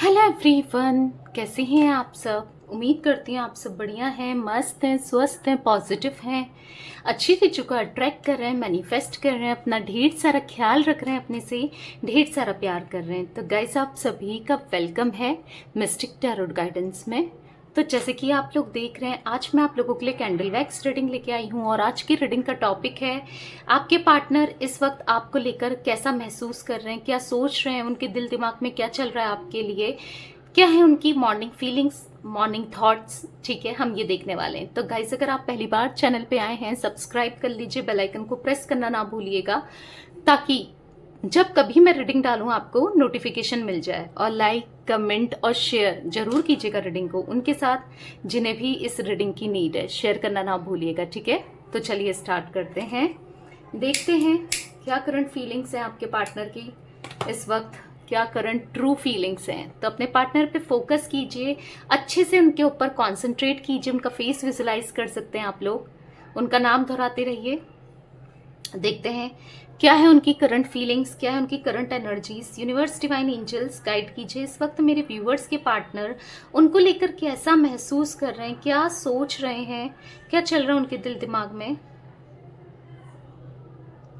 Hello everyone, कैसे हैं आप सब। उम्मीद करती हूँ आप सब बढ़िया हैं, मस्त हैं, स्वस्थ हैं, पॉजिटिव हैं, अच्छी चीज़ों को अट्रैक्ट कर रहे हैं, मैनिफेस्ट कर रहे हैं, अपना ढेर सारा ख्याल रख रहे हैं, अपने से ढेर सारा प्यार कर रहे हैं। तो गाइस, आप सभी का वेलकम है मिस्टिक टैरोट गाइडेंस में। तो जैसे कि आप लोग देख रहे हैं, आज मैं आप लोगों के लिए कैंडल वैक्स रीडिंग लेके आई हूँ और आज की रीडिंग का टॉपिक है आपके पार्टनर इस वक्त आपको लेकर कैसा महसूस कर रहे हैं, क्या सोच रहे हैं, उनके दिल दिमाग में क्या चल रहा है आपके लिए, क्या है उनकी मॉर्निंग फीलिंग्स, मॉर्निंग थॉट्स। ठीक है, हम ये देखने वाले हैं। तो गाइस, अगर आप पहली बार चैनल पे आए हैं, सब्सक्राइब कर लीजिए, बेल आइकन को प्रेस करना ना भूलिएगा ताकि जब कभी मैं रीडिंग डालूं आपको नोटिफिकेशन मिल जाए। और लाइक, कमेंट और शेयर जरूर कीजिएगा रीडिंग को उनके साथ जिन्हें भी इस रीडिंग की नीड है। शेयर करना ना भूलिएगा, ठीक है। तो चलिए स्टार्ट करते हैं, देखते हैं क्या करंट फीलिंग्स हैं आपके पार्टनर की इस वक्त, क्या करंट ट्रू फीलिंग्स हैं। तो अपने पार्टनर पे फोकस कीजिए, अच्छे से उनके ऊपर कॉन्सेंट्रेट कीजिए, उनका फेस विजुलाइज कर सकते हैं आप लोग, उनका नाम दोहराते रहिए। देखते हैं क्या है उनकी करंट फीलिंग्स, क्या है उनकी current energies. Universe, divine angels guide कीजिए इस वक्त मेरे व्यूवर्स के पार्टनर उनको लेकर कैसा महसूस कर रहे हैं, क्या सोच रहे हैं, क्या चल रहा है उनके दिल दिमाग में।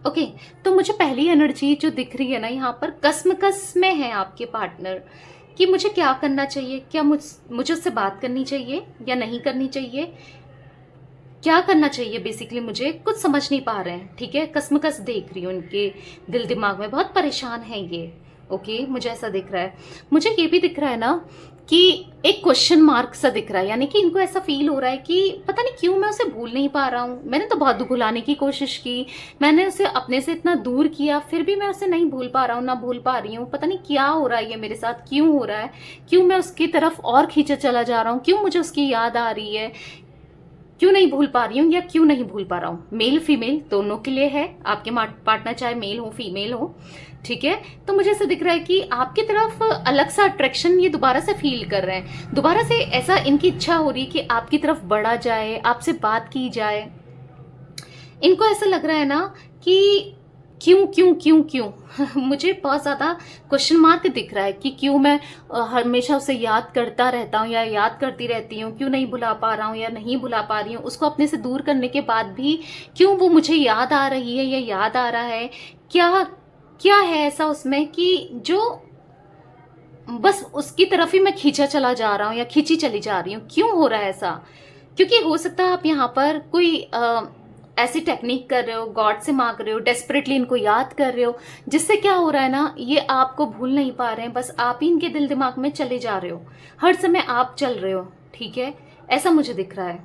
ओके, तो मुझे पहली एनर्जी जो दिख रही है ना, यहाँ पर कसमकस में है आपके पार्टनर कि मुझे क्या करना चाहिए, क्या मुझे उससे बात करनी चाहिए या नहीं करनी चाहिए, क्या करना चाहिए। बेसिकली मुझे कुछ समझ नहीं पा रहे हैं। ठीक है, कसमकस देख रही हूँ उनके दिल दिमाग में, बहुत परेशान है ये। ओके, मुझे ऐसा दिख रहा है। मुझे ये भी दिख रहा है ना कि एक क्वेश्चन मार्क सा दिख रहा है, यानी कि इनको ऐसा फील हो रहा है कि पता नहीं क्यों मैं उसे भूल नहीं पा रहा हूँ। मैंने तो बहुत भुलाने की कोशिश की, मैंने उसे अपने से इतना दूर किया, फिर भी मैं उसे नहीं भूल पा रहा हूँ, ना भूल पा रही हूँ। पता नहीं क्या हो रहा है ये मेरे साथ, क्यों हो रहा है, क्यों मैं उसकी तरफ और खींचे चला जा रहा हूँ, क्यों मुझे उसकी याद आ रही है, क्यों नहीं भूल पा रही हूँ या क्यों नहीं भूल पा रहा हूँ। मेल फीमेल दोनों के लिए है, आपके पार्टनर चाहे मेल हो फीमेल हो। ठीक है, तो मुझे ऐसा दिख रहा है कि आपकी तरफ अलग सा अट्रैक्शन ये दोबारा से फील कर रहे हैं, दोबारा से ऐसा इनकी इच्छा हो रही है कि आपकी तरफ बढ़ा जाए, आपसे बात की जाए। इनको ऐसा लग रहा है ना कि क्यों क्यों क्यों क्यों मुझे बहुत ज़्यादा क्वेश्चन मार्क दिख रहा है कि क्यों मैं हमेशा उसे याद करता रहता हूँ या याद करती रहती हूँ, क्यों नहीं भुला पा रहा हूँ या नहीं भुला पा रही हूँ। उसको अपने से दूर करने के बाद भी क्यों वो मुझे याद आ रही है या याद आ रहा है, क्या क्या है ऐसा उसमें कि जो बस उसकी तरफ ही मैं खींचा चला जा रहा हूँ या खींची चली जा रही हूँ। क्यों हो रहा है ऐसा? क्योंकि हो सकता है आप यहाँ पर कोई ऐसी टेक्निक कर रहे हो, गॉड से मांग रहे हो, डेस्परेटली इनको याद कर रहे हो, जिससे क्या हो रहा है ना, ये आपको भूल नहीं पा रहे हैं, बस आप ही इनके दिल दिमाग में चले जा रहे हो, हर समय आप चल रहे हो। ठीक है, ऐसा मुझे दिख रहा है।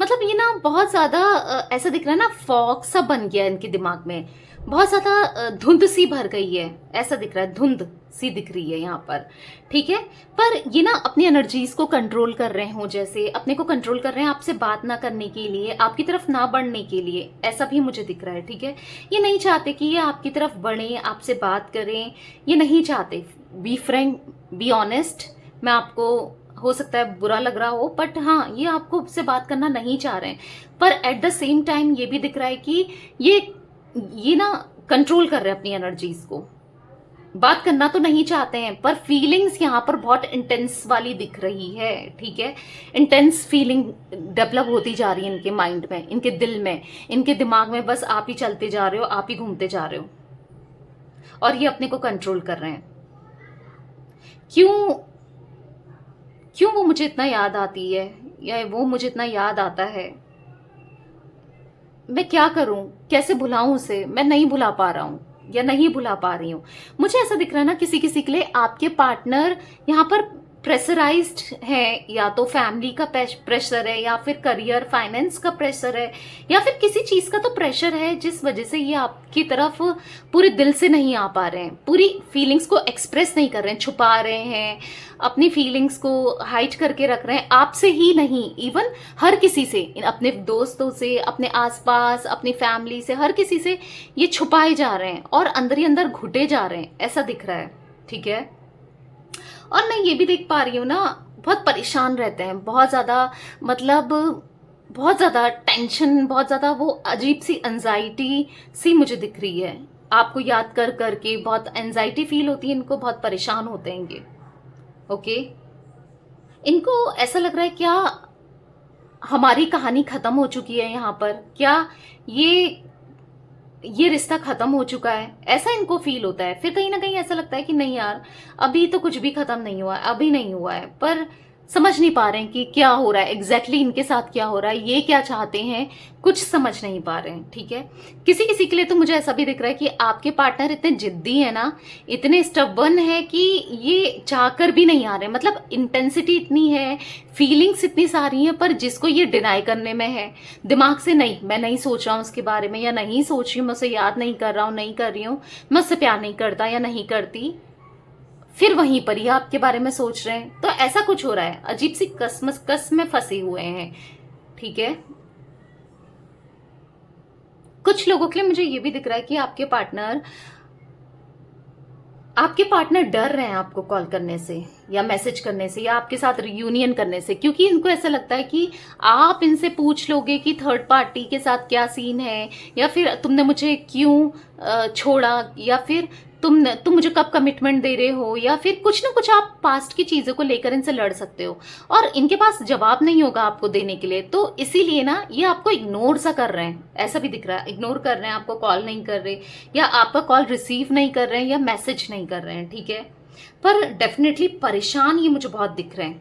मतलब ये ना बहुत ज्यादा ऐसा दिख रहा है ना, फॉग सा बन गया है इनके दिमाग में, बहुत ज्यादा धुंध सी भर गई है, ऐसा दिख रहा है, धुंध सी दिख रही है यहाँ पर। ठीक है, पर ये ना अपनी एनर्जीज को कंट्रोल कर रहे हो, जैसे अपने को कंट्रोल कर रहे हैं आपसे बात ना करने के लिए, आपकी तरफ ना बढ़ने के लिए, ऐसा भी मुझे दिख रहा है। ठीक है, ये नहीं चाहते कि ये आपकी तरफ बढ़े, आपसे बात करें, ये नहीं चाहते। बी फ्रैंक, बी ऑनेस्ट, मैं आपको हो सकता है बुरा लग रहा हो, बट हाँ, ये आपको से बात करना नहीं चाह रहे हैं। पर एट द सेम टाइम ये भी दिख रहा है कि ये ना कंट्रोल कर रहे हैं अपनी एनर्जीज को, बात करना तो नहीं चाहते हैं, पर फीलिंग्स यहाँ पर बहुत इंटेंस वाली दिख रही है। ठीक है, इंटेंस फीलिंग डेवलप होती जा रही है इनके माइंड में, इनके दिल में, इनके दिमाग में, बस आप ही चलते जा रहे हो, आप ही घूमते जा रहे हो, और ये अपने को कंट्रोल कर रहे हैं। क्यों क्यों वो मुझे इतना याद आती है या वो मुझे इतना याद आता है, मैं क्या करूं, कैसे भुलाऊं उसे, मैं नहीं भुला पा रहा हूं या नहीं भुला पा रही हूं। मुझे ऐसा दिख रहा है ना, किसी किसी के लिए आपके पार्टनर यहाँ पर प्रेशराइज्ड है, या तो फैमिली का प्रेशर है, या फिर करियर फाइनेंस का प्रेशर है, या फिर किसी चीज का तो प्रेशर है जिस वजह से ये आपकी तरफ पूरे दिल से नहीं आ पा रहे हैं, पूरी फीलिंग्स को एक्सप्रेस नहीं कर रहे हैं, छुपा रहे हैं, अपनी फीलिंग्स को हाइड करके रख रहे हैं, आपसे ही नहीं, इवन हर किसी से, अपने दोस्तों से, अपने आसपास, अपनी फैमिली से, हर किसी से ये छुपाए जा रहे हैं और अंदर ही अंदर घुटे जा रहे हैं, ऐसा दिख रहा है। ठीक है, और मैं ये भी देख पा रही हूँ ना, बहुत परेशान रहते हैं, बहुत ज्यादा, मतलब बहुत ज्यादा टेंशन, बहुत ज्यादा वो अजीब सी एंजाइटी सी मुझे दिख रही है। आपको याद कर करके बहुत एंजाइटी फील होती है इनको, बहुत परेशान होते हैं ये। ओके, इनको ऐसा लग रहा है क्या हमारी कहानी खत्म हो चुकी है यहाँ पर, क्या ये रिश्ता खत्म हो चुका है, ऐसा इनको फील होता है। फिर कहीं ना कहीं ऐसा लगता है कि नहीं यार, अभी तो कुछ भी खत्म नहीं हुआ है, अभी नहीं हुआ है, पर समझ नहीं पा रहे हैं कि क्या हो रहा है एग्जैक्टली इनके साथ, क्या हो रहा है, ये क्या चाहते हैं, कुछ समझ नहीं पा रहे हैं। ठीक है, किसी किसी के लिए तो मुझे ऐसा भी दिख रहा है कि आपके पार्टनर इतने जिद्दी है ना, इतने स्टबर्न है कि ये चाहकर भी नहीं आ रहे, मतलब इंटेंसिटी इतनी है, फीलिंग्स इतनी सारी हैं, पर जिसको ये डिनाई करने में है दिमाग से, नहीं मैं नहीं सोच रहा हूँ उसके बारे में, या नहीं सोच रही हूँ, मैं उसे याद नहीं कर रहा हूँ, नहीं कर रही हूँ, मैं उससे प्यार नहीं करता या नहीं करती, फिर वहीं पर ही आपके बारे में सोच रहे हैं। तो ऐसा कुछ हो रहा है, अजीब सी कस में फंसे हुए हैं। ठीक है, कुछ लोगों के लिए मुझे ये भी दिख रहा है कि आपके पार्टनर डर रहे हैं आपको कॉल करने से या मैसेज करने से या आपके साथ रियूनियन करने से, क्योंकि इनको ऐसा लगता है कि आप इनसे पूछ लोगे कि थर्ड पार्टी के साथ क्या सीन है, या फिर तुमने मुझे क्यों छोड़ा, या फिर तुम मुझे कब कमिटमेंट दे रहे हो, या फिर कुछ ना कुछ आप पास्ट की चीज़ों को लेकर इनसे लड़ सकते हो, और इनके पास जवाब नहीं होगा आपको देने के लिए। तो इसीलिए ना ये आपको इग्नोर सा कर रहे हैं, ऐसा भी दिख रहा है, इग्नोर कर रहे हैं, आपको कॉल नहीं कर रहे, या आपका कॉल रिसीव नहीं कर रहे हैं, या मैसेज नहीं कर रहे हैं। ठीक है, पर डेफिनेटली परेशान ये मुझे बहुत दिख रहे हैं,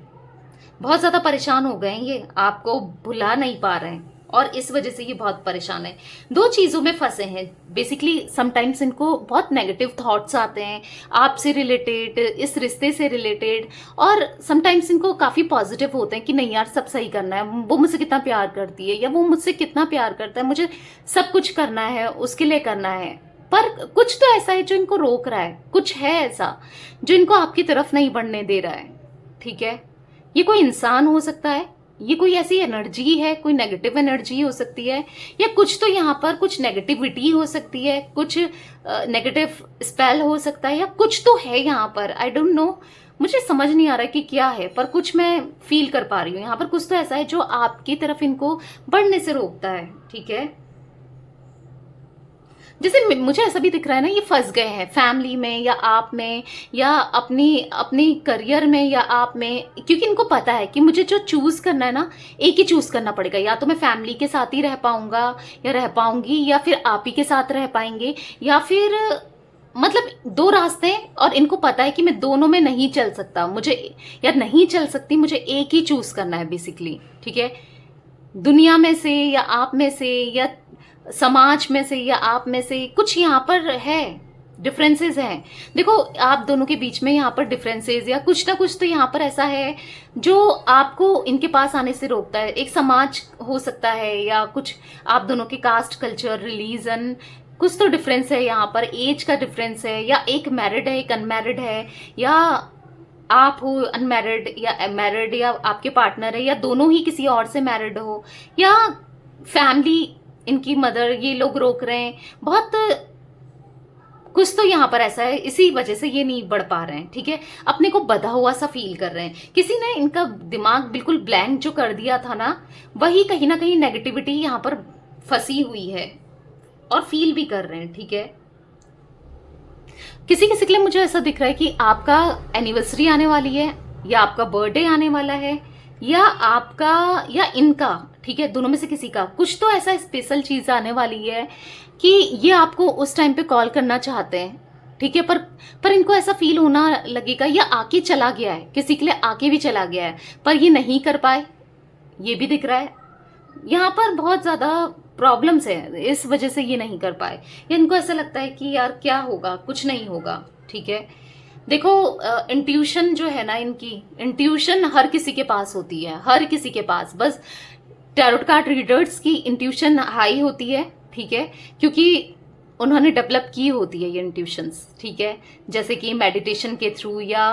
बहुत ज़्यादा परेशान हो गए हैं, ये आपको भुला नहीं पा रहे हैं, और इस वजह से ये बहुत परेशान है। दो चीज़ों में फंसे हैं बेसिकली, समटाइम्स इनको बहुत नेगेटिव थॉट्स आते हैं आपसे रिलेटेड, इस रिश्ते से रिलेटेड, और समटाइम्स इनको काफ़ी पॉजिटिव होते हैं कि नहीं यार सब सही करना है, वो मुझसे कितना प्यार करती है या वो मुझसे कितना प्यार करता है, मुझे सब कुछ करना है, उसके लिए करना है। पर कुछ तो ऐसा है जो इनको रोक रहा है, कुछ है ऐसा जो इनको आपकी तरफ नहीं बढ़ने दे रहा है। ठीक है, ये कोई इंसान हो सकता है, ये कोई ऐसी एनर्जी है, कोई नेगेटिव एनर्जी हो सकती है, या कुछ तो यहाँ पर कुछ नेगेटिविटी हो सकती है, कुछ नेगेटिव स्पेल हो सकता है, या कुछ तो है यहाँ पर, आई डोंट नो, मुझे समझ नहीं आ रहा कि क्या है, पर कुछ मैं फील कर पा रही हूँ यहाँ पर, कुछ तो ऐसा है जो आपकी तरफ इनको बढ़ने से रोकता है। ठीक है, जैसे मुझे ऐसा भी दिख रहा है ना, ये फंस गए हैं फैमिली में या आप में, या अपनी करियर में या आप में, क्योंकि इनको पता है कि मुझे जो चूज करना है ना, एक ही चूज करना पड़ेगा, या तो मैं फैमिली के साथ ही रह पाऊंगा या रह पाऊंगी, या फिर आप ही के साथ रह पाएंगे, या फिर मतलब दो रास्ते हैं, और इनको पता है कि मैं दोनों में नहीं चल सकता, मुझे या नहीं चल सकती, मुझे एक ही चूज करना है बेसिकली। ठीक है, दुनिया में से या आप में से या समाज में से या आप में से कुछ यहाँ पर है, डिफरेंसेस हैं। देखो आप दोनों के बीच में यहाँ पर डिफरेंसेस या कुछ ना कुछ तो यहाँ पर ऐसा है जो आपको इनके पास आने से रोकता है। एक समाज हो सकता है, या कुछ आप दोनों के कास्ट, कल्चर, रिलीजन, कुछ तो डिफरेंस है यहाँ पर, एज का डिफरेंस है, या एक मैरिड है एक अनमैरिड है, या आप हो अनमैरिड या मैरिड, या आपके पार्टनर है, या दोनों ही किसी और से मैरिड हो, या फैमिली, इनकी मदर, ये लोग रोक रहे हैं, बहुत कुछ तो यहाँ पर ऐसा है, इसी वजह से ये नहीं बढ़ पा रहे हैं। ठीक है, अपने को बधा हुआ सा फील कर रहे हैं, किसी ने इनका दिमाग बिल्कुल ब्लैंक जो कर दिया था ना, वही कहीं ना कहीं नेगेटिविटी यहाँ पर फंसी हुई है, और फील भी कर रहे हैं। ठीक है, किसी किसी के लिए मुझे ऐसा दिख रहा है कि आपका एनिवर्सरी आने वाली है, या आपका बर्थडे आने वाला है, या आपका या इनका, ठीक है, दोनों में से किसी का कुछ तो ऐसा स्पेशल चीज आने वाली है कि ये आपको उस टाइम पे कॉल करना चाहते हैं। ठीक है, पर इनको ऐसा फील होना लगेगा, या आके चला गया है, किसी के लिए आके भी चला गया है, पर ये नहीं कर पाए, ये भी दिख रहा है। यहाँ पर बहुत ज्यादा प्रॉब्लम्स है, इस वजह से ये नहीं कर पाए, या इनको ऐसा लगता है कि यार क्या होगा, कुछ नहीं होगा। ठीक है, देखो इंट्यूशन जो है ना, इनकी इंट्यूशन हर किसी के पास होती है, हर किसी के पास, बस टैरोट कार्ड रीडर्स की इंट्यूशन हाई होती है। ठीक है, क्योंकि उन्होंने डेवलप की होती है ये इंट्यूशंस। ठीक है, जैसे कि मेडिटेशन के थ्रू या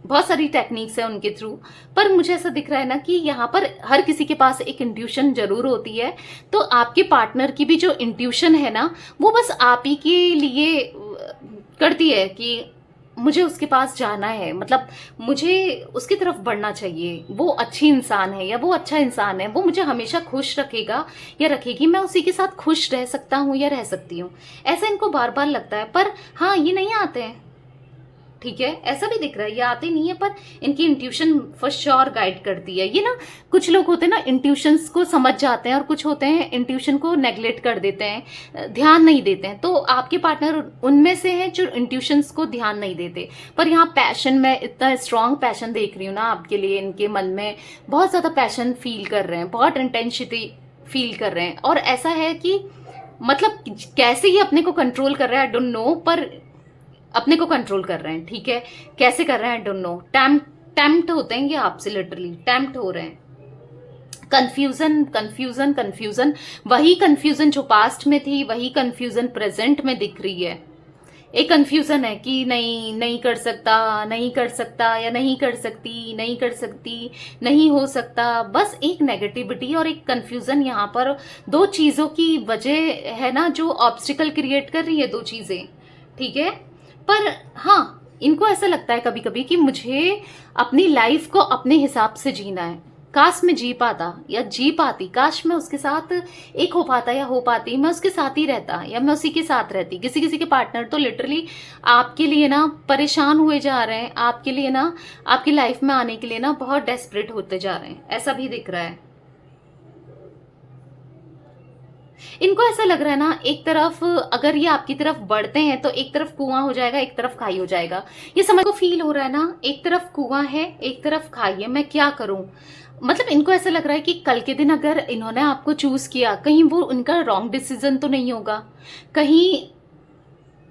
बहुत सारी टेक्निक्स है उनके थ्रू, पर मुझे ऐसा दिख रहा है ना कि यहाँ पर हर किसी के पास एक इंट्यूशन जरूर होती है। तो आपके पार्टनर की भी जो इंट्यूशन है ना, वो बस आप ही के लिए करती है कि मुझे उसके पास जाना है, मतलब मुझे उसकी तरफ बढ़ना चाहिए, वो अच्छी इंसान है या वो अच्छा इंसान है, वो मुझे हमेशा खुश रखेगा या रखेगी, मैं उसी के साथ खुश रह सकता हूँ या रह सकती हूँ, ऐसा इनको बार बार लगता है। पर हाँ, ये नहीं आते हैं, ठीक है, ऐसा भी दिख रहा है, ये आते नहीं है, पर इनकी इंट्यूशन फॉर श्योर गाइड करती है। ये ना, कुछ लोग होते हैं ना इंट्यूशंस को समझ जाते हैं, और कुछ होते हैं इंट्यूशन को नेग्लेक्ट कर देते हैं, ध्यान नहीं देते हैं। तो आपके पार्टनर उनमें से हैं जो इंट्यूशंस को ध्यान नहीं देते। पर यहाँ पैशन, मैं इतना स्ट्रांग पैशन देख रही हूँ ना आपके लिए, इनके मन में बहुत ज़्यादा पैशन फील कर रहे हैं, बहुत इंटेंसिटी फील कर रहे हैं। और ऐसा है कि मतलब कैसे ही अपने को कंट्रोल कर रहे हैं, आई डोंट नो, पर अपने को कंट्रोल कर रहे हैं, ठीक है। कैसे कर रहे हैं, आई डोंट नो। टेम्प्ट होते हैं ये आपसे, लिटरली टेम्प्ट हो रहे हैं। कंफ्यूजन कंफ्यूजन कंफ्यूजन, वही कंफ्यूजन जो पास्ट में थी, वही कंफ्यूजन प्रेजेंट में दिख रही है। एक कंफ्यूजन है कि नहीं, नहीं कर सकता, नहीं कर सकता, या नहीं कर सकती, नहीं कर सकती, नहीं हो सकता। बस एक नेगेटिविटी और एक कंफ्यूजन यहाँ पर, दो चीजों की वजह है ना जो ऑब्स्टिकल क्रिएट कर रही है, दो चीजें, ठीक है। पर हाँ, इनको ऐसा लगता है कभी कभी कि मुझे अपनी लाइफ को अपने हिसाब से जीना है। काश मैं जी पाता या जी पाती, काश मैं उसके साथ एक हो पाता या हो पाती, मैं उसके साथ ही रहता या मैं उसी के साथ रहती। किसी किसी के पार्टनर तो लिटरली आपके लिए ना परेशान हुए जा रहे हैं, आपके लिए ना, आपकी लाइफ में आने के लिए ना बहुत डेस्परेट होते जा रहे हैं, ऐसा भी दिख रहा है। इनको ऐसा लग रहा है ना, एक तरफ अगर ये आपकी तरफ बढ़ते हैं तो एक तरफ कुआं हो जाएगा, एक तरफ खाई हो जाएगा। ये समझ को फील हो रहा है ना, एक तरफ कुआं है, एक तरफ खाई है, मैं क्या करूं। मतलब इनको ऐसा लग रहा है कि कल के दिन अगर इन्होंने आपको चूज किया, कहीं वो उनका रॉन्ग डिसीजन तो नहीं होगा, कहीं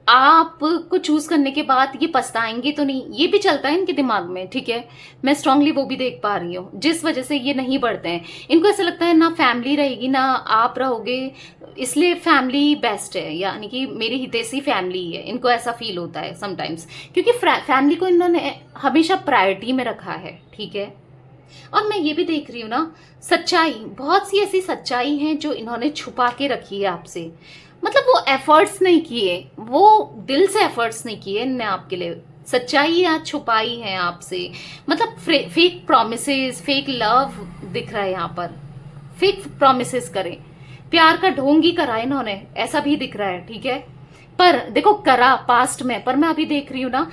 आपको चूज करने के बाद ये पछताएंगे तो नहीं, ये भी चलता है इनके दिमाग में, ठीक है। मैं स्ट्रांगली वो भी देख पा रही हूँ, जिस वजह से ये नहीं बढ़ते हैं। इनको ऐसा लगता है ना फैमिली रहेगी ना आप रहोगे, इसलिए फैमिली बेस्ट है, यानी कि मेरी हितैषी फैमिली है। इनको ऐसा फील होता है समटाइम्स, क्योंकि फैमिली को इन्होंने हमेशा प्रायोरिटी में रखा है, ठीक है। और मैं ये भी देख रही हूँ ना, सच्चाई, बहुत सी ऐसी सच्चाई हैं जो इन्होंने छुपा के रखी है आपसे। मतलब वो एफर्ट्स नहीं किए, वो दिल से एफर्ट्स नहीं किए इनने आपके लिए, सच्चाई यहाँ छुपाई है आपसे। मतलब फेक प्रोमिसेस, फेक लव दिख रहा है यहाँ पर, फेक प्रोमिसेस करें, प्यार का ढोंग ही करा इन्होंने, ऐसा भी दिख रहा है, ठीक है। पर देखो, करा पास्ट में, पर मैं अभी देख रही हूँ ना,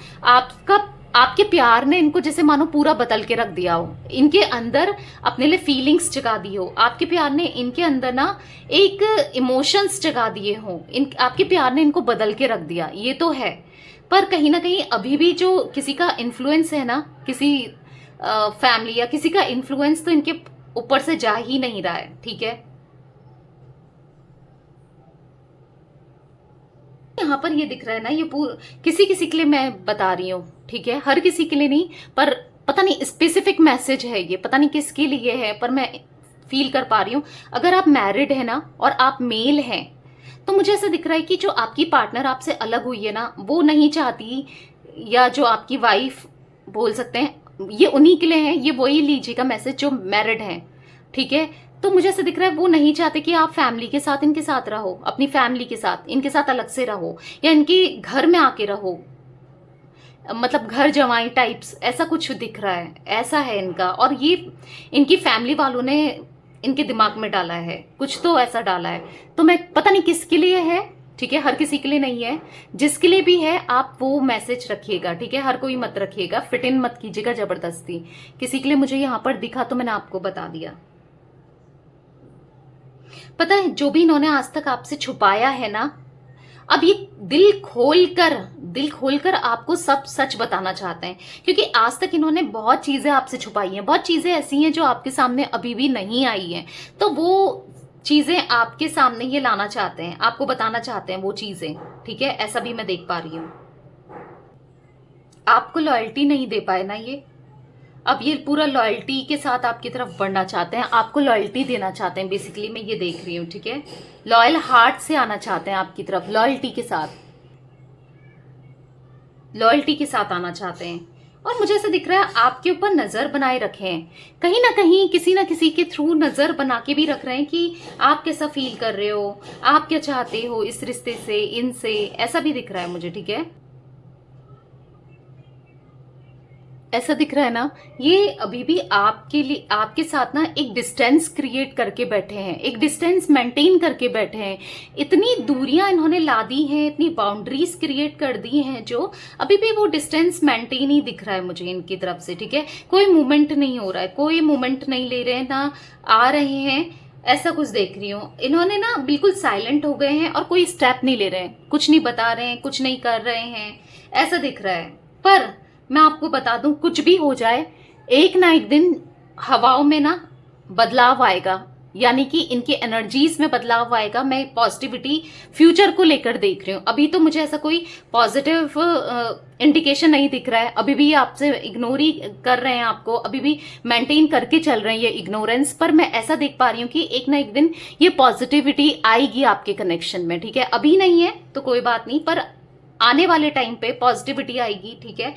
आपके प्यार ने इनको जैसे मानो पूरा बदल के रख दिया हो, इनके अंदर अपने लिए फीलिंग्स जगा दी हो। आपके प्यार ने इनके अंदर ना एक इमोशंस जगा दिए हो, आपके प्यार ने इनको बदल के रख दिया, ये तो है। पर कहीं ना कहीं अभी भी जो किसी का इन्फ्लुएंस है ना, किसी फैमिली या किसी का इन्फ्लुएंस तो इनके ऊपर से जा ही नहीं रहा है, ठीक है। यहाँ पर ये दिख रहा है ना, ये किसी किसी के लिए मैं बता रही हूँ, ठीक है, हर किसी के लिए नहीं, पर पता नहीं स्पेसिफिक मैसेज है ये, पता नहीं किसके लिए है, पर मैं फील कर पा रही हूँ। अगर आप मैरिड है ना और आप मेल हैं, तो मुझे ऐसा दिख रहा है कि जो आपकी पार्टनर आपसे अलग हुई है ना, वो नहीं चाहती, या जो आपकी वाइफ बोल सकते हैं, ये उन्हीं के लिए है, ये वही लीजिएगा मैसेज जो मैरिड है, ठीक है। तो मुझे ऐसा दिख रहा है वो नहीं चाहते कि आप फैमिली के साथ इनके साथ रहो, अपनी फैमिली के साथ इनके साथ अलग से रहो, या इनके घर में आके रहो, मतलब घर जमाई टाइप्स, ऐसा कुछ दिख रहा है, ऐसा है इनका। और ये इनकी फैमिली वालों ने इनके दिमाग में डाला है, कुछ तो ऐसा डाला है, तो मैं पता नहीं किसके लिए है, ठीक है, हर किसी के लिए नहीं है। जिसके लिए भी है आप वो मैसेज रखिएगा, ठीक है, हर कोई मत रखिएगा, फिट इन मत कीजिएगा जबरदस्ती। किसी के लिए मुझे यहाँ पर दिखा तो मैंने आपको बता दिया। पता है जो भी इन्होंने आज तक आपसे छुपाया है ना, अब ये दिल खोलकर आपको सब सच बताना चाहते हैं, क्योंकि आज तक इन्होंने बहुत चीजें आपसे छुपाई हैं, बहुत चीजें ऐसी हैं जो आपके सामने अभी भी नहीं आई हैं, तो वो चीजें आपके सामने ये लाना चाहते हैं, आपको बताना चाहते हैं वो चीजें, ठीक है, ऐसा भी मैं देख पा रही हूँ। आपको लॉयल्टी नहीं दे पाए ना ये, अब ये पूरा लॉयल्टी के साथ आपकी तरफ बढ़ना चाहते हैं, आपको लॉयल्टी देना चाहते हैं, बेसिकली मैं ये देख रही हूँ, ठीक है। लॉयल हार्ट से आना चाहते हैं आपकी तरफ, लॉयल्टी के साथ आना चाहते हैं। और मुझे ऐसा दिख रहा है आपके ऊपर नजर बनाए रखे हैं, कहीं ना कहीं किसी ना किसी के थ्रू नजर बना के भी रख रहे हैं कि आप कैसा फील कर रहे हो, आप क्या चाहते हो इस रिश्ते से, इनसे, ऐसा भी दिख रहा है मुझे, ठीक है। ऐसा दिख रहा है ना, ये अभी भी आपके लिए, आपके साथ ना एक डिस्टेंस क्रिएट करके बैठे हैं, एक डिस्टेंस मेंटेन करके बैठे हैं। इतनी दूरियां इन्होंने ला दी हैं, इतनी बाउंड्रीज क्रिएट कर दी हैं, जो अभी भी वो डिस्टेंस मेंटेन ही दिख रहा है मुझे इनकी तरफ से। ठीक है, कोई मूवमेंट नहीं हो रहा है, कोई मूवमेंट नहीं ले रहे हैं, ना आ रहे हैं, ऐसा कुछ देख रही हूँ। इन्होंने ना बिल्कुल साइलेंट हो गए हैं और कोई स्टेप नहीं ले रहे हैं, कुछ नहीं बता रहे हैं, कुछ नहीं कर रहे हैं, ऐसा दिख रहा है। पर मैं आपको बता दूं, कुछ भी हो जाए, एक ना एक दिन हवाओं में ना बदलाव आएगा, यानी कि इनकी एनर्जीज में बदलाव आएगा। मैं पॉजिटिविटी फ्यूचर को लेकर देख रही हूँ। अभी तो मुझे ऐसा कोई पॉजिटिव इंडिकेशन नहीं दिख रहा है। अभी भी आपसे इग्नोर ही कर रहे हैं, आपको अभी भी मेंटेन करके चल रहे हैं ये इग्नोरेंस। पर मैं ऐसा देख पा रही हूँ कि एक ना एक दिन ये पॉजिटिविटी आएगी आपके कनेक्शन में। ठीक है, अभी नहीं है तो कोई बात नहीं, पर आने वाले टाइम पे पॉजिटिविटी आएगी। ठीक है,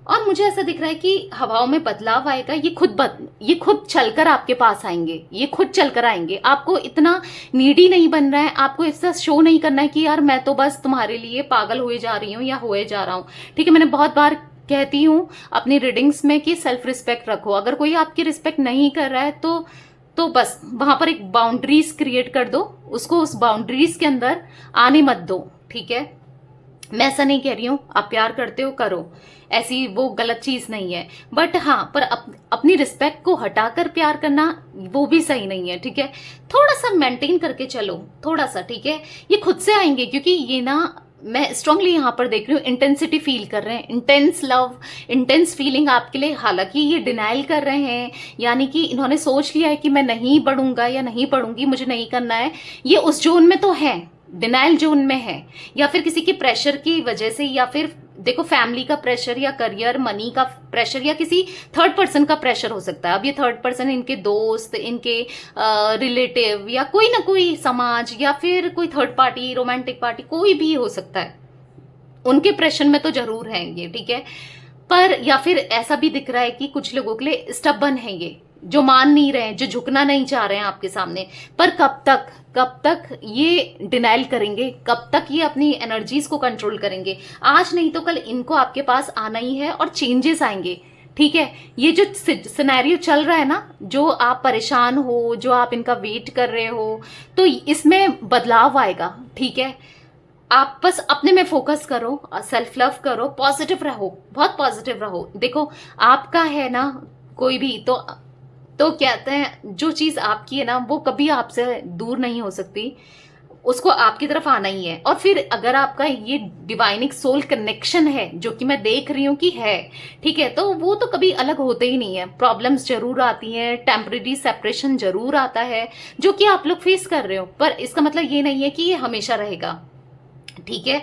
और मुझे ऐसा दिख रहा है कि हवाओं में बदलाव आएगा। ये खुद चलकर आपके पास आएंगे, ये खुद चलकर आएंगे। आपको इतना नीडी नहीं बन रहा है, आपको ऐसा शो नहीं करना है कि यार मैं तो बस तुम्हारे लिए पागल हुए जा रही हूँ या हुए जा रहा हूँ। ठीक है, मैंने बहुत बार कहती हूँ अपनी रीडिंग्स में कि सेल्फ रिस्पेक्ट रखो। अगर कोई आपकी रिस्पेक्ट नहीं कर रहा है तो बस वहां पर एक बाउंड्रीज क्रिएट कर दो, उसको उस बाउंड्रीज के अंदर आने मत दो। ठीक है, मैं ऐसा नहीं कह रही हूँ, आप प्यार करते हो करो, ऐसी वो गलत चीज नहीं है। बट हाँ, पर अपनी रिस्पेक्ट को हटाकर प्यार करना वो भी सही नहीं है। ठीक है, थोड़ा सा मेंटेन करके चलो, थोड़ा सा। ठीक है, ये खुद से आएंगे, क्योंकि ये ना, मैं स्ट्रांगली यहाँ पर देख रही हूँ इंटेंसिटी फील कर रहे हैं, इंटेंस लव, इंटेंस फीलिंग आपके लिए। हालांकि ये डिनाइल कर रहे हैं, यानी कि इन्होंने सोच लिया है कि मैं नहीं बढ़ूंगा या नहीं पढ़ूंगी, मुझे नहीं करना है। ये उस जोन में तो है, डिनाइल जोन में है, या फिर किसी के प्रेशर की वजह से, या फिर देखो फैमिली का प्रेशर या करियर मनी का प्रेशर या किसी थर्ड पर्सन का प्रेशर हो सकता है। अब ये थर्ड पर्सन इनके दोस्त, इनके रिलेटिव, या कोई ना कोई समाज, या फिर कोई थर्ड पार्टी, रोमांटिक पार्टी, कोई भी हो सकता है। उनके प्रेशर में तो जरूर है ये। ठीक है, पर या फिर ऐसा भी दिख रहा है कि कुछ लोगों के लिए स्टबन है ये, जो मान नहीं रहे हैं, जो झुकना नहीं चाह रहे हैं आपके सामने। पर कब तक ये डिनाइल करेंगे, कब तक ये अपनी एनर्जीज को कंट्रोल करेंगे? आज नहीं तो कल इनको आपके पास आना ही है और चेंजेस आएंगे। ठीक है, ये जो सिनेरियो चल रहा है ना, जो आप परेशान हो, जो आप इनका वेट कर रहे हो, तो इसमें बदलाव आएगा। ठीक है, आप बस अपने में फोकस करो, सेल्फ लव करो, पॉजिटिव रहो, बहुत पॉजिटिव रहो। देखो आपका है ना, कोई भी तो कहते हैं जो चीज आपकी है ना, वो कभी आपसे दूर नहीं हो सकती, उसको आपकी तरफ आना ही है। और फिर अगर आपका ये डिवाइनिक सोल कनेक्शन है, जो कि मैं देख रही हूं कि है, ठीक है, तो वो तो कभी अलग होते ही नहीं है। प्रॉब्लम्स जरूर आती हैं, टेम्परेरी सेपरेशन जरूर आता है, जो कि आप लोग फेस कर रहे हो, पर इसका मतलब ये नहीं है कि ये हमेशा रहेगा। ठीक है,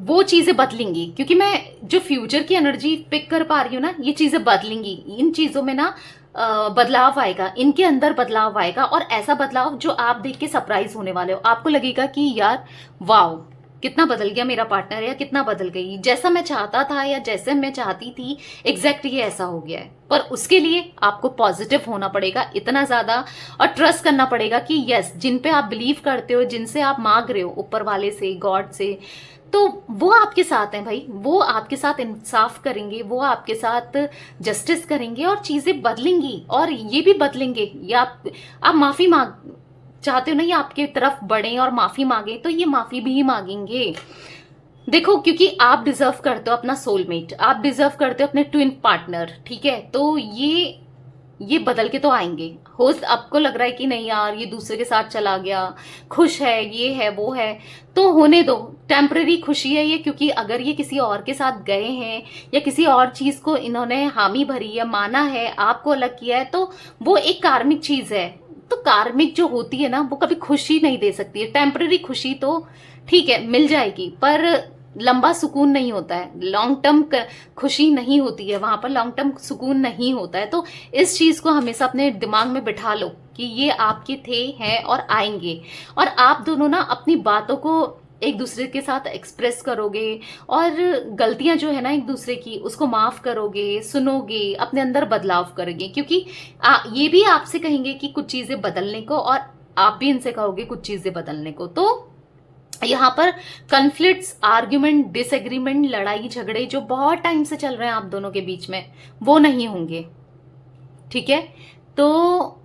वो चीजें बदलेंगी, क्योंकि मैं जो फ्यूचर की एनर्जी पिक कर पा रही हूँ ना, ये चीजें बदलेंगी। इन चीजों में ना बदलाव आएगा, इनके अंदर बदलाव आएगा, और ऐसा बदलाव जो आप देख के सरप्राइज होने वाले हो। आपको लगेगा कि यार वाओ, कितना बदल गया मेरा पार्टनर, या कितना बदल गई, जैसा मैं चाहता था या जैसे मैं चाहती थी एग्जैक्ट ये ऐसा हो गया है। पर उसके लिए आपको पॉजिटिव होना पड़ेगा इतना ज्यादा, और ट्रस्ट करना पड़ेगा कि यस, जिन पे आप बिलीव करते हो, जिनसे आप मांग रहे हो, ऊपर वाले से, गॉड से, तो वो आपके साथ हैं भाई। वो आपके साथ इंसाफ करेंगे, वो आपके साथ जस्टिस करेंगे, और चीजें बदलेंगी, और ये भी बदलेंगे। या आप माफी मांग चाहते हो ना, ये आपके तरफ बढ़े और माफी मांगे, तो ये माफी भी मांगेंगे। देखो, क्योंकि आप डिजर्व करते हो अपना सोलमेट, आप डिजर्व करते हो अपने ट्विन पार्टनर। ठीक है, तो ये बदल के तो आएंगे। हो आपको लग रहा है कि नहीं यार, ये दूसरे के साथ चला गया, खुश है, ये है, वो है, तो होने दो, टेम्पररी खुशी है ये। क्योंकि अगर ये किसी और के साथ गए हैं, या किसी और चीज को इन्होंने हामी भरी है, माना है, आपको अलग किया है, तो वो एक कार्मिक चीज है। तो कार्मिक जो होती है ना, वो कभी खुशी नहीं दे सकती है। टेम्पररी खुशी तो ठीक है मिल जाएगी, पर लंबा सुकून नहीं होता है, लॉन्ग टर्म खुशी नहीं होती है वहां पर, लॉन्ग टर्म सुकून नहीं होता है। तो इस चीज को हमेशा अपने दिमाग में बिठा लो कि ये आपके थे, हैं और आएंगे। और आप दोनों ना अपनी बातों को एक दूसरे के साथ एक्सप्रेस करोगे, और गलतियां जो है ना एक दूसरे की, उसको माफ करोगे, सुनोगे, अपने अंदर बदलाव करोगे। क्योंकि ये भी आपसे कहेंगे कि कुछ चीजें बदलने को, और आप भी इनसे कहोगे कुछ चीजें बदलने को। तो यहाँ पर कन्फ्लिक्ट्स, आर्ग्यूमेंट, डिसएग्रीमेंट, लड़ाई झगड़े जो बहुत टाइम से चल रहे हैं आप दोनों के बीच में, वो नहीं होंगे। ठीक है, तो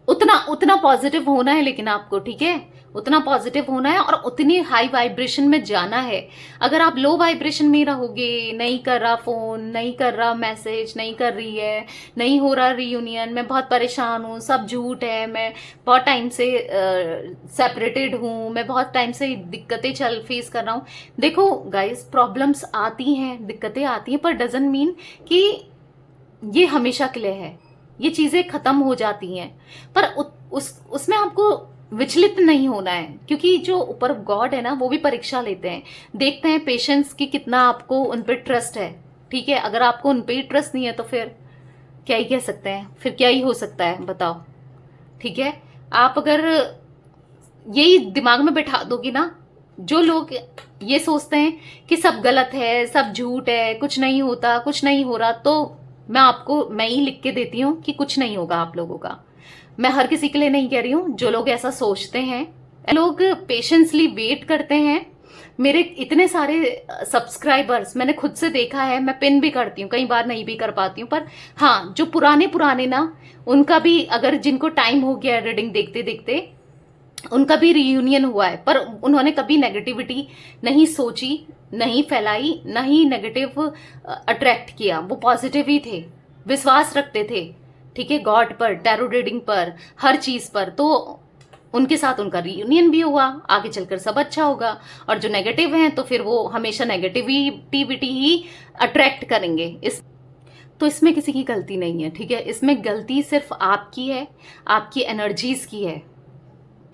उतना उतना पॉजिटिव होना है लेकिन आपको, ठीक है, उतना पॉजिटिव होना है और उतनी हाई वाइब्रेशन में जाना है। अगर आप लो वाइब्रेशन में रहोगे, नहीं कर रहा फोन, नहीं कर रहा मैसेज, नहीं कर रही है, नहीं हो रहा रियूनियन, मैं बहुत परेशान हूँ, सब झूठ है, मैं बहुत टाइम से सेपरेटेड हूँ, मैं बहुत टाइम से दिक्कतें फेस कर रहा हूँ। देखो गाइस, प्रॉब्लम्स आती हैं, दिक्कतें आती हैं, पर डजंट मीन कि ये हमेशा के लिए है, ये चीजें खत्म हो जाती हैं। पर उसमें आपको विचलित नहीं होना है, क्योंकि जो ऊपर गॉड है ना, वो भी परीक्षा लेते हैं, देखते हैं पेशेंस की कितना आपको उन पर ट्रस्ट है। ठीक है, अगर आपको उन पर ही ट्रस्ट नहीं है तो फिर क्या ही कह सकते हैं, फिर क्या ही हो सकता है बताओ। ठीक है, आप अगर यही दिमाग में बैठा दोगी ना, जो लोग ये सोचते हैं कि सब गलत है, सब झूठ है, कुछ नहीं होता, कुछ नहीं हो रहा, तो मैं ही लिख के देती हूँ कि कुछ नहीं होगा आप लोगों का। मैं हर किसी के लिए नहीं कह रही हूँ, जो लोग ऐसा सोचते हैं, लोग पेशेंसली वेट करते हैं। मेरे इतने सारे सब्सक्राइबर्स मैंने खुद से देखा है, मैं पिन भी करती हूँ, कई बार नहीं भी कर पाती हूँ, पर हाँ, जो पुराने ना, उनका भी, अगर जिनको टाइम हो गया रीडिंग देखते देखते, उनका भी रियूनियन हुआ है, पर उन्होंने कभी नेगेटिविटी नहीं सोची, नहीं फैलाई, नहीं नेगेटिव अट्रैक्ट किया, वो पॉजिटिव ही थे, विश्वास रखते थे। ठीक है, गॉड पर, टैरो रीडिंग पर, हर चीज पर, तो उनके साथ उनका रियूनियन भी हुआ, आगे चलकर सब अच्छा होगा। और जो नेगेटिव हैं तो फिर वो हमेशा नेगेटिविटी ही अट्रैक्ट करेंगे। तो इसमें किसी की गलती नहीं है। ठीक है, इसमें गलती सिर्फ आपकी है, आपकी एनर्जीज की है,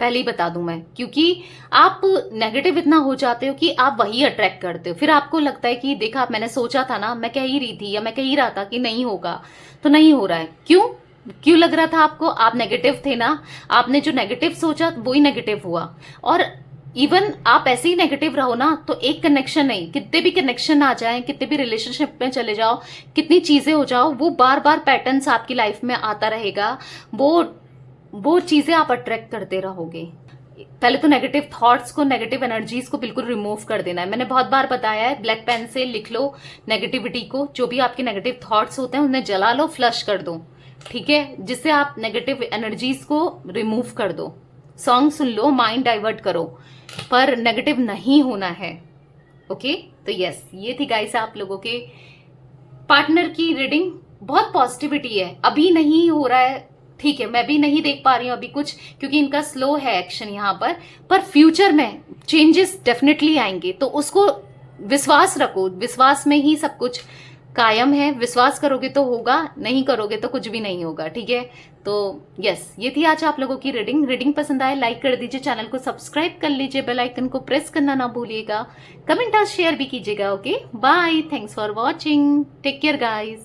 पहले ही बता दूं मैं, क्योंकि आप नेगेटिव इतना हो जाते हो कि आप वही अट्रैक्ट करते हो। फिर आपको लगता है कि देखा, मैंने सोचा था ना, मैं कह ही रही थी या मैं कह ही रहा था कि नहीं होगा, तो नहीं हो रहा है। क्यों लग रहा था आपको? आप नेगेटिव थे ना, आपने जो नेगेटिव सोचा वही नेगेटिव हुआ। और इवन आप ऐसे ही नेगेटिव रहो ना, तो एक कनेक्शन नहीं, कितने भी कनेक्शन आ जाए, कितने भी रिलेशनशिप में चले जाओ, कितनी चीजें हो जाओ, वो बार बार पैटर्न्स आपकी लाइफ में आता रहेगा। वो चीजें आप अट्रैक्ट करते रहोगे। पहले तो नेगेटिव थॉट्स को, नेगेटिव एनर्जीज को बिल्कुल रिमूव कर देना है। मैंने बहुत बार बताया है, ब्लैक पेन से लिख लो नेगेटिविटी को, जो भी आपके नेगेटिव थॉट्स होते हैं उन्हें जला लो, फ्लश कर दो। ठीक है, जिससे आप नेगेटिव एनर्जीज को रिमूव कर दो। सॉन्ग सुन लो, माइंड डाइवर्ट करो, पर नेगेटिव नहीं होना है। ओके, तो यस, ये थी गाइस आप लोगों के पार्टनर की रीडिंग। बहुत पॉजिटिविटी है, अभी नहीं हो रहा है, ठीक है, मैं भी नहीं देख पा रही हूँ अभी कुछ, क्योंकि इनका स्लो है एक्शन यहाँ पर फ्यूचर में चेंजेस डेफिनेटली आएंगे। तो उसको विश्वास रखो, विश्वास में ही सब कुछ कायम है। विश्वास करोगे तो होगा, नहीं करोगे तो कुछ भी नहीं होगा। ठीक है, तो यस, ये थी आज आप लोगों की रीडिंग पसंद आए लाइक कर दीजिए, चैनल को सब्सक्राइब कर लीजिए, बेल आइकन को प्रेस करना ना भूलिएगा, कमेंट और शेयर भी कीजिएगा। Okay, bye, thanks for watching, take care guys.